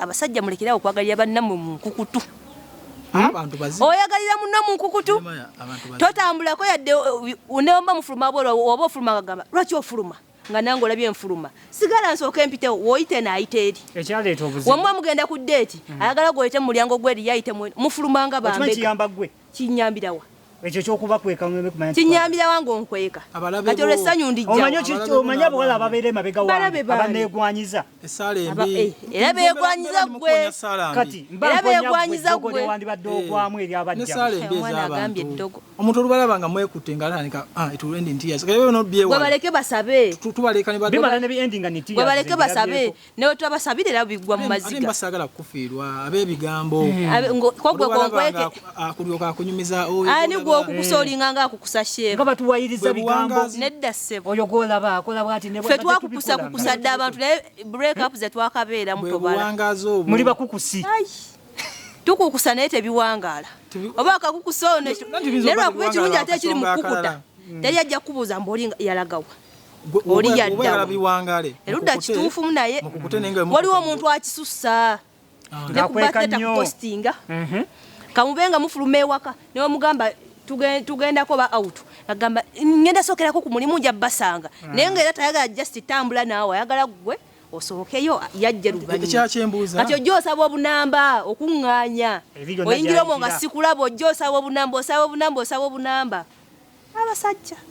abasajja mulekerawo okwagalira bannammwe mu nkukutu. Abantu bazi. Oyagalira munno mu nkukutu. Totambulako yadde uneomba mufuluma bwolo oba ofuluma agamba lwaki ofuluma nga nange olabye enfuluma sigala nsooka empitewo woyite naayite eri ekyaleeta obuzibu wamwe mugenda ku deeti ayagala gwoyite mu mulyango gw'eri yayite mufulumanga bambega kiyamba gwe kinyambirawa ekyo kyokuba kweka mweme kumanya kinyambirawa ngonkweka kati olw'essanyu ndijja omanya bwala ababeera emabega wange abaneegwanyiza era beegwanyiza gwe kati era beegwanyiza gwe wandibadde ogwamu eri abajja omwana agambye eddogo omuntu olubalaba nga mwekutte nga atandika etulendi ntiyazi gwe baleke basabe tubaleka bimala ne endinga nitiyazi gwe baleke basabe newe twabasabira era bigwa mu maziga ate basaagala kufiirwa ab'ebigambo kogwe gonkweke akulyoka akunyumiza okukusolinga nga akukusa shefu nga batuwayiriza bigambo nedda ssebo oyo golaba akola bwati ne ffe twakukusa kukusadde abantu naye break up ze twakabeera mutobala muri bakukusi tukukusa naye tebiwangaala oba akakukusa ono naye lwakuba ekirungi ate ekiri mu kukuta teri ajja kukubuuza mbaoli yalagawa oli yaddawa erudda kituufu naye waliwo omuntu akisussa nekubateta kupostinga kamubenga mufuluma ewaka newe mugamba tugendako ba out agamba ngenda sokerako ku mulimu nja basanga naye nga era tayagala just tambula naawe ayagala gwe osookeyo yajja luvannyuma kati ojja osaba obunamba okuŋŋaanya oyingira omwo nga sikulaba ojja osaba obunamba osaba obunamba abasajja